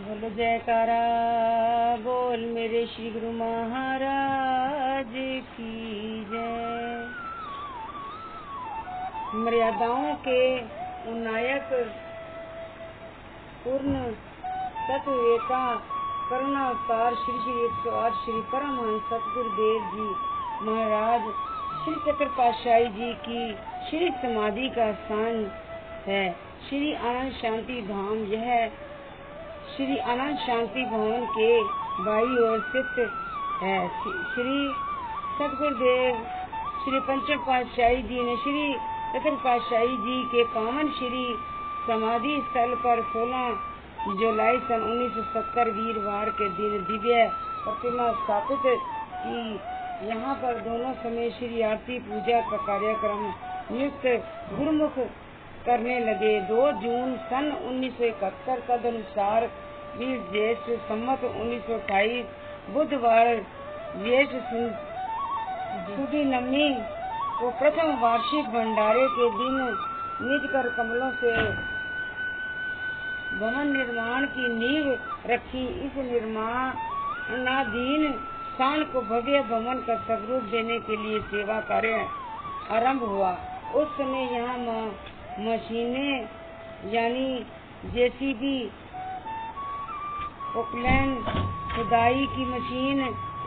बोल जयकारा बोल मेरे श्री गुरु महाराज की जय। मर्यादाओं के नायक पूर्ण तत्ववेता करुणा अवतार श्री श्री 108 श्री परमहंस सतगुरुदेव जी महाराज श्री चक्र पातशाही जी की श्री समाधि का स्थान है श्री आनंद शांति धाम। यह श्री आनंद शांति भवन के बाई ओर स्थित है। श्री सतगुरुदेव श्री पंचम पातशाही जी ने श्री चतुर पातशाही जी के पावन श्री समाधि स्थल पर 16 जुलाई सन 1970 वीरवार के दिन दिव्य प्रतिमा स्थापित की। यहाँ पर दोनों समय श्री आरती पूजा का कार्यक्रम नियुक्त गुरुमुख करने लगे। 2 जून सन 1971 तदनुसार 20 ज्येष्ठ सम्मत 1928 बुधवार ज्येष्ठ सुदी नवमी को प्रथम वार्षिक भंडारे के दिन निज कर कमलों से भवन निर्माण की नींव रखी। इस निर्माणाधीन स्थान को भव्य भवन का स्वरूप देने के लिए सेवा कार्य आरंभ हुआ। उस समय यहाँ मशीनें यानी जेसीबी, पोकलैंड, खुदाई की मशीन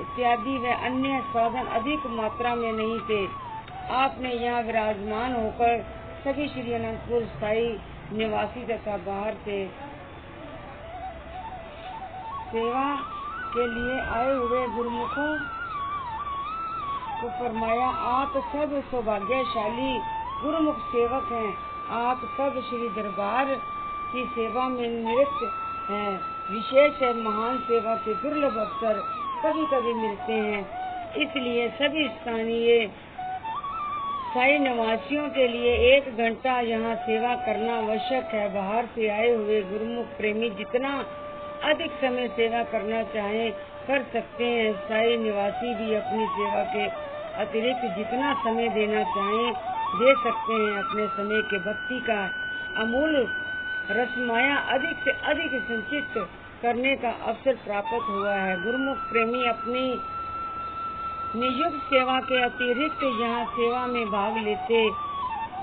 इत्यादि व अन्य साधन अधिक मात्रा में नहीं थे। आपने यहाँ विराजमान होकर सभी श्री अनंतपुर स्थायी निवासी तथा बाहर से सेवा के लिए आए हुए गुरुमुखों को फरमाया, आप सब सौभाग्यशाली गुरुमुख सेवक हैं। आप सब श्री दरबार की सेवा में निरत हैं। विशेष है महान सेवा के दुर्लभ अवसर कभी कभी मिलते हैं, इसलिए सभी स्थानीय स्थायी निवासियों के लिए 1 घंटा यहाँ सेवा करना आवश्यक है। बाहर से आए हुए गुरुमुख प्रेमी जितना अधिक समय सेवा करना चाहें कर सकते हैं। स्थायी निवासी भी अपनी सेवा के अतिरिक्त जितना समय देना चाहें दे सकते हैं। अपने समय के भक्ति का अमूल्य रसमाया अधिक से अधिक संचित करने का अवसर प्राप्त हुआ है। गुरुमुख प्रेमी अपनी नियुक्त सेवा के अतिरिक्त यहाँ सेवा में भाग लेते।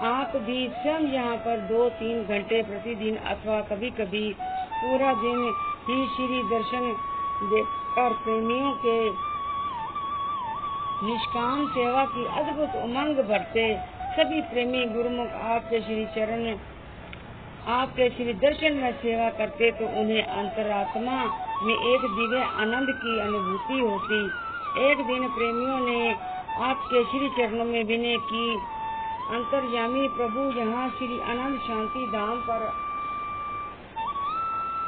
आप भी स्वयं यहाँ पर 2-3 घंटे प्रतिदिन अथवा कभी कभी पूरा दिन ही श्री दर्शन देकर प्रेमियों के निष्काम सेवा की अद्भुत उमंग भरते। सभी प्रेमी गुरुमुख आपके श्री दर्शन में सेवा करते तो उन्हें अंतरात्मा में एक दिव्य आनंद की अनुभूति होती। एक दिन प्रेमियों ने आपके श्री चरणों में विनय की, अंतर्यामी प्रभु, यहाँ श्री आनंद शांति धाम पर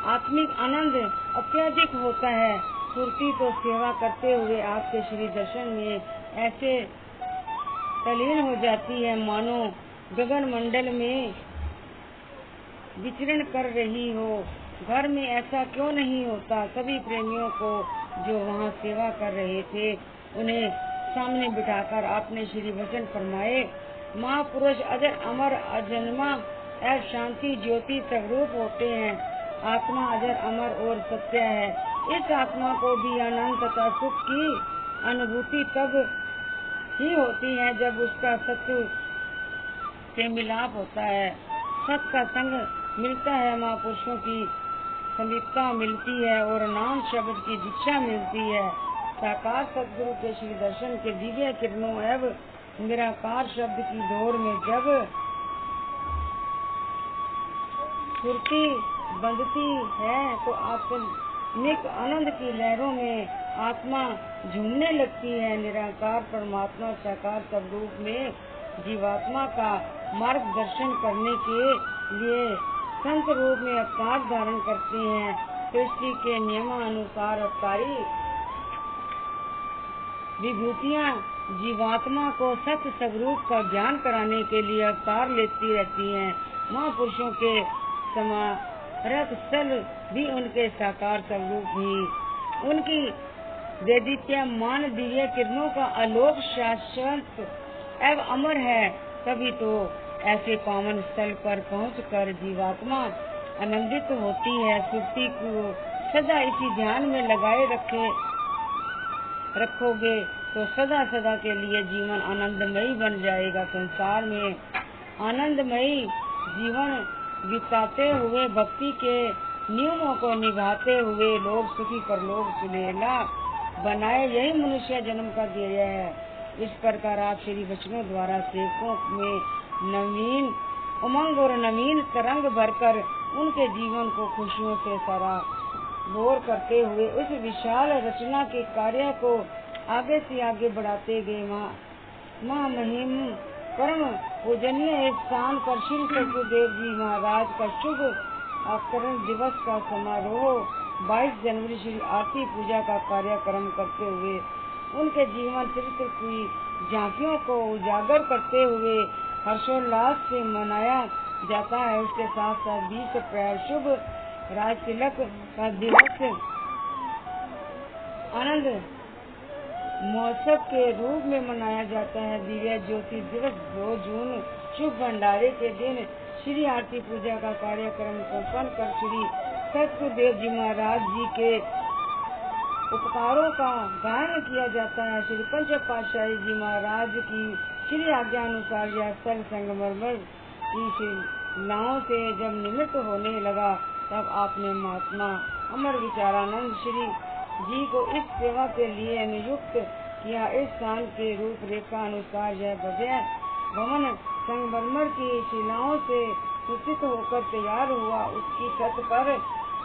आत्मिक आनंद अत्यधिक होता है। सुरती तो सेवा करते हुए आपके श्री दर्शन में ऐसे तल्लीन हो जाती है मानो गगन मंडल में विचरण कर रही हो। घर में ऐसा क्यों नहीं होता? सभी प्रेमियों को जो वहाँ सेवा कर रहे थे उन्हें सामने बिठाकर आपने श्री वचन फरमाए, महापुरुष अजर अमर अजन्मा और शांति ज्योति स्वरूप होते हैं। आत्मा अजर अमर और सत्य है। इस आत्मा को भी आनंद तथा सुख की अनुभूति तब ही होती है जब उसका सत्य से मिलाप होता है, सत का संग मिलता है, महापुरुषों की समीपता मिलती है और नाम शब्द की दीक्षा मिलती है। साकार सदगुरु के श्री दर्शन के दिव्य किरणों एवं निराकार शब्द की डोर में जब सुरती बंधती है तो आत्मिक आनंद की लहरों में आत्मा झूमने लगती है। निराकार परमात्मा साकार स्वरूप में जीवात्मा का मार्गदर्शन करने के लिए संत रूप में अवतार धारण करते हैं। सृष्टि के नियमानुसार अवतारी विभूतियाँ जीवात्मा को सत्य स्वरूप का ज्ञान कराने के लिए अवतार लेती रहती हैं। महापुरुषों के समारक स्थल भी उनके साकार स्वरूप ही उनकी वैदित्यमान दिव्य किरणों का आलोक शाश्वत एवं अमर है। तभी तो ऐसे पावन स्थल पर पहुंचकर जीवात्मा आनंदित होती है। सुरती को सदा इसी ध्यान में लगाए रखोगे तो सदा सदा के लिए जीवन आनंदमयी बन जाएगा। संसार में आनंदमयी जीवन बिताते हुए भक्ति के नियमों को निभाते हुए लोग सुखी परलोक सुलेला बनाए, यही मनुष्य जन्म का ध्येय है। इस प्रकार आप श्री वचनों द्वारा सेवकों में नवीन उमंग और नवीन तरंग भरकर उनके जीवन को खुशियों से सराबोर करते हुए उस विशाल रचना के कार्य को आगे से आगे बढ़ाते गए। महामहिम परम पूजनीय स्थान पर श्री सतगुरुदेव जी महाराज का शुभ अवतरण दिवस का समारोह 22 जनवरी श्री आरती पूजा का कार्यक्रम करते हुए उनके जीवन चरित्र की झांकियों को उजागर करते हुए हर्षोल्लास से मनाया जाता है। उसके साथ साथ 20 अप्रैल शुभ राज तिलक का दिवस आनंद महोत्सव के रूप में मनाया जाता है। दिव्य ज्योति दिवस 2 जून शुभ भंडारे के दिन श्री आरती पूजा का कार्यक्रम संपन्न कर श्री सतगुरुदेव जी महाराज जी के उपकारों का गायन किया जाता है। श्री पंच पातशाही जी महाराज की श्री आज्ञा अनुसार यह स्थल संगमरमर की शिलाओं से जब निर्मित होने लगा तब आपने महात्मा अमर विचारानंद श्री जी को इस सेवा के लिए नियुक्त किया। इस स्थान के रूपरेखा अनुसार यह भव्य भवन संगमरमर की शिलाओं से सुचित होकर तैयार हुआ। उसकी छत पर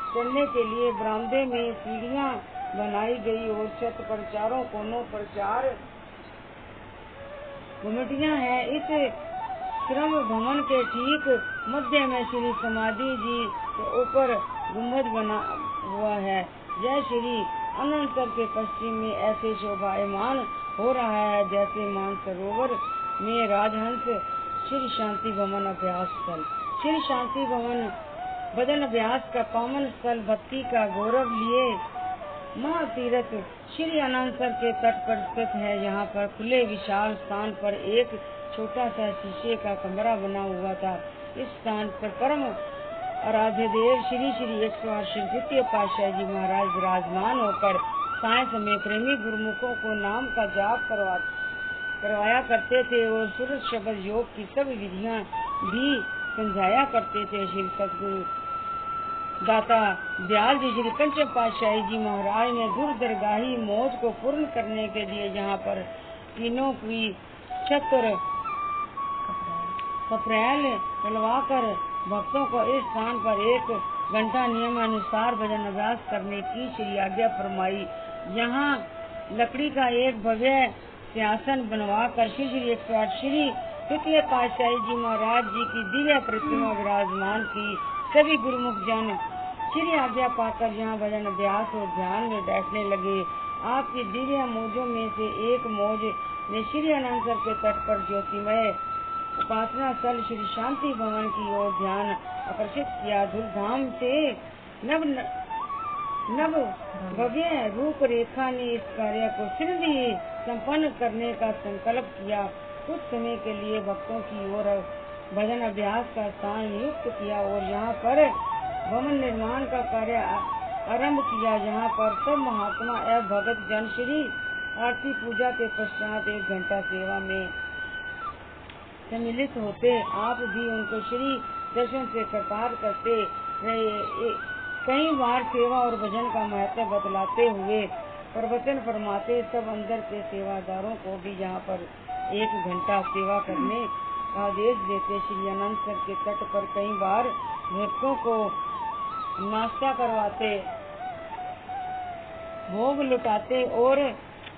चढ़ने के लिए बरामदे में सीढ़ियां बनाई गई और छत पर चारों कोनों पर 4 गुमटियां हैं। इस श्रम भवन के ठीक मध्य में श्री समाधि जी के ऊपर गुम्बद बना हुआ है। जय श्री अनंतर के पश्चिम में ऐसे शोभायमान हो रहा है जैसे मानसरोवर में राजहंस। श्री शांति भवन अभ्यास स्थल श्री शांति भवन बदन अभ्यास का पावन स्थल भक्ति का गौरव लिए महातीर्थ श्री अनंतर के तट पर स्थित है। यहाँ पर खुले विशाल स्थान पर एक छोटा सा शीशे का कमरा बना हुआ था। इस स्थान पर परम आराध्य देव श्री श्री 108 श्री द्वितीय पातशाही जी महाराज विराजमान होकर साय समय प्रेमी गुरुमुखों को नाम का जाप करवाया करते थे और सूरज शब्द योग की सब विधियां भी समझाया करते थे। श्री सतगुरु दाता दयाल जी श्री पंच पातशाही जी महाराज ने दूरदरगाही मौज को पूर्ण करने के लिए यहाँ पर तीनों की छत और कपड़ैल डलवाकर भक्तों को इस स्थान पर 1 घंटा नियमानुसार भजन अभ्यास करने की श्री आज्ञा फरमाई। यहाँ लकड़ी का एक भव्य सिंहासन बनवाकर श्री श्री 108 श्री द्वितीय पातशाही जी महाराज जी की दिव्य प्रतिमा विराजमान की। सभी गुरुमुख जन श्री आज्ञा पाकर यहाँ भजन अभ्यास और ध्यान में बैठने लगे। आपकी दिव्य मौजों में से एक मौज ने श्री अनंतर के तट पर ज्योतिमय उपासना स्थल श्री शांति भवन की ओर ध्यान आकर्षित किया। धूमधाम से नव भव्य रूप रेखा ने इस कार्य को शीघ्र ही संपन्न करने का संकल्प किया। कुछ समय के लिए भक्तों की ओर भजन अभ्यास का स्थान नियुक्त किया और यहाँ पर भवन निर्माण का कार्य आरंभ किया। यहाँ पर सब महात्मा एवं भगत जन श्री आरती पूजा के पश्चात 1 घंटा सेवा में सम्मिलित होते। आप भी उनको श्री दर्शन से प्रकार करते रहे। कई बार सेवा और भजन का महत्व बतलाते हुए प्रवचन फरमाते। सब अंदर के सेवादारों को भी यहाँ पर 1 घंटा सेवा करने का आदेश देते। श्री अनंतर के तट पर कई बार भक्तों को नाश्ता करवाते, भोग लुटाते और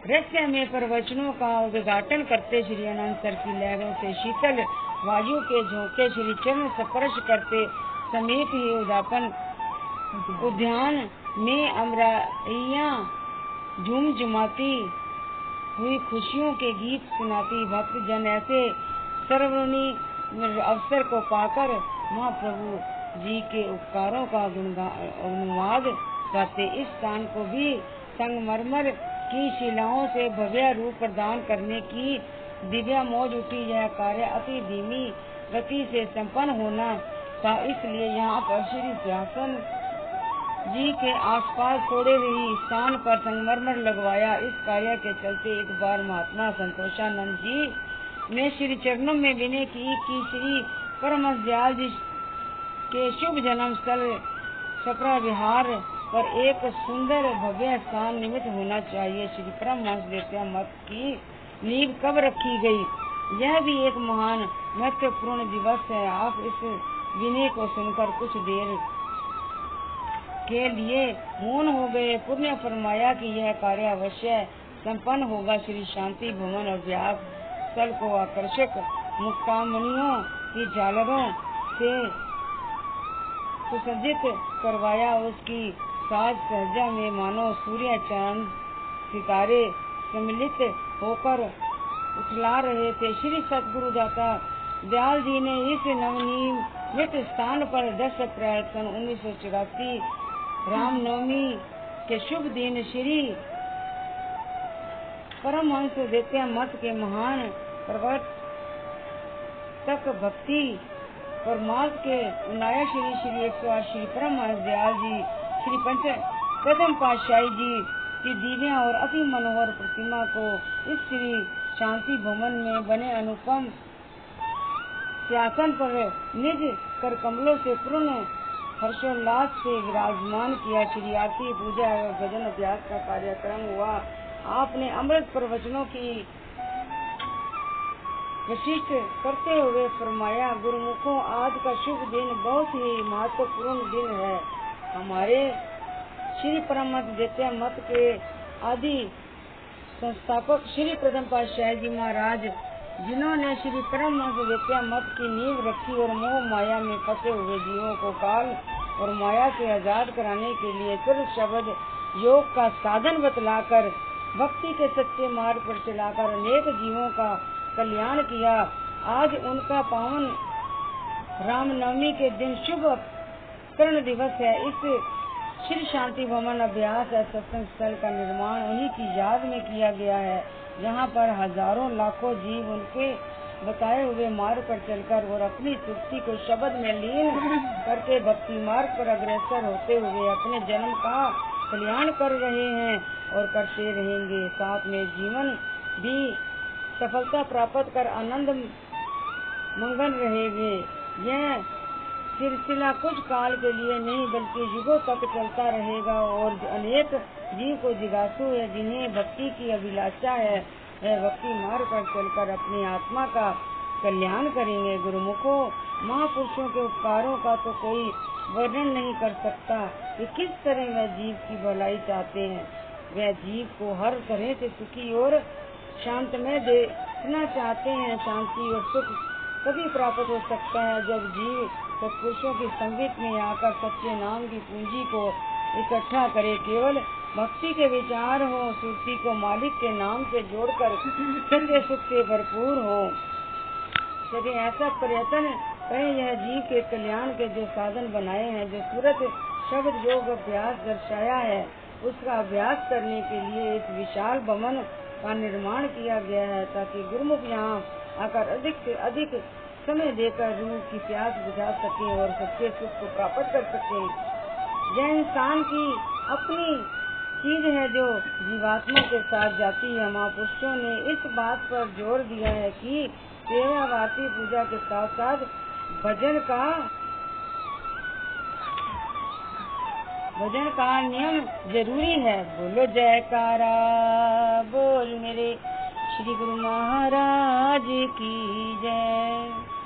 रहस्य में प्रवचनों का उद्घाटन करते। श्री अनंतर की लहरों से शीतल वायु के झोंके श्री चरण स्पर्श करते। समीप ही उद्यान में अमराइयां झूमझुमाती हुई खुशियों के गीत सुनाती। भक्त जन ऐसे सर्वणीय अवसर को पाकर महाप्रभु जी के उपकारों का अनुवाद करते। इस स्थान को भी संगमरमर की शिलाओं से भव्य रूप प्रदान करने की दिव्य मौज उठी। यह कार्य अति धीमी गति से संपन्न होना था, इसलिए यहाँ पर श्री सिंहासन जी के आसपास थोड़े ही स्थान पर संगमरमर लगवाया। इस कार्य के चलते एक बार महात्मा संतोषानंद जी ने श्री चरणों में विनय की कि श्री परमहंस दयाल जी के शुभ जन्म स्थल छपरा विहार पर एक सुंदर भव्य स्थान निर्मित होना चाहिए। श्री परमहंस द्वितीय मत की नींव कब रखी गई? यह भी एक महान महत्वपूर्ण दिवस है। आप इस विनय को सुनकर कुछ देर के लिए मौन हो गए। पुण्य फरमाया कि यह कार्य अवश्य संपन्न होगा। श्री शांति भवन अभ्यास स्थल को आकर्षक मुक्तामणियों की झालरों से सुसज्जित करवाया। उसकी साज सज्जा में मानो सूर्य चांद सितारे सम्मिलित होकर उछला रहे थे। श्री सतगुरु दाता दयाल जी ने इस नवनिर्मित स्थान पर 10 अप्रैल सन 1984 रामनवमी के शुभ दिन श्री परमहंस द्वितीय मत के महान प्रवर्तक भक्ति परमार्थ के उन्नाया श्री 108 श्री परमहंस दयाल जी श्री प्रथम पातशाही जी की दिव्य और अति मनोहर प्रतिमा को इस श्री शांति भवन में बने अनुपम सिंहासन पर निज कर कमलों से पूर्ण हर्षोल्लास से विराजमान किया। श्री आरती पूजा और भजन अभ्यास का कार्यक्रम हुआ। आपने अमृत प्रवचनों की विशिष्ट करते हुए फरमाया, गुरुमुखों, आज का शुभ दिन बहुत ही महत्वपूर्ण दिन है। हमारे श्री परमहंस द्वितीय मत के आदि संस्थापक श्री प्रथम पातशाही जी महाराज, जिन्होंने श्री परमहंस द्वितीय मत की नींव रखी और मोह माया में फंसे हुए जीवों को काल और माया से आजाद कराने के लिए सिर्फ शब्द योग का साधन बतलाकर भक्ति के सच्चे मार्ग पर चलाकर अनेक जीवों का कल्याण किया। आज उनका पावन रामनवमी के दिन शुभ कर्ण दिवस है। इस श्री शांति भवन अभ्यास सत्संग स्थल का निर्माण उन्हीं की याद में किया गया है, जहाँ पर हजारों लाखों जीव उनके बताए हुए मार्ग पर चलकर और अपनी सुक्ति को शब्द में लीन करके भक्ति मार्ग पर अग्रसर होते हुए अपने जन्म का कल्याण कर रहे हैं और करते रहेंगे। साथ में जीवन भी सफलता प्राप्त कर आनंद मंगल रहेंगे। यह सिलसिला कुछ काल के लिए नहीं बल्कि युगों तक चलता रहेगा और अनेक जीव को जिज्ञासु है जिन्हें भक्ति की अभिलाषा है, वह भक्ति मार्ग पर चलकर अपनी आत्मा का कल्याण करेंगे। गुरुमुखों, महापुरुषों के उपकारों का तो कोई वर्णन नहीं कर सकता कि किस तरह वह जीव की भलाई चाहते हैं। वह जीव को हर तरह से सुखी और शांतमय देखना चाहते हैं। शांति और सुख तभी प्राप्त हो सकता है जब जीव सत्पुरुषों की संगत में आकर सच्चे नाम की पूंजी को इकट्ठा करे। केवल भक्ति के विचार हो, सुरती को मालिक के नाम से जोड़कर सच्चे सुख से भरपूर हो सके, ऐसा प्रयत्न करें। यह जीव के कल्याण के जो साधन बनाए हैं, जो सूरत शब्द योग अभ्यास दर्शाया है, उसका अभ्यास करने के लिए इस विशाल भवन का निर्माण किया गया है, ताकि गुरुमुख यहाँ आकर अधिक से अधिक समय देकर रूह की प्यास बुझा सके और सच्चे सुख को प्राप्त कर सके। यह इंसान की अपनी चीज है जो जीवात्मा के साथ जाती है। महापुरुषों ने इस बात पर जोर दिया है कि सेवा आरती पूजा के साथ साथ भजन का नियम जरूरी है। बोलो जयकारा बोल मेरे श्री गुरु महाराज की जय।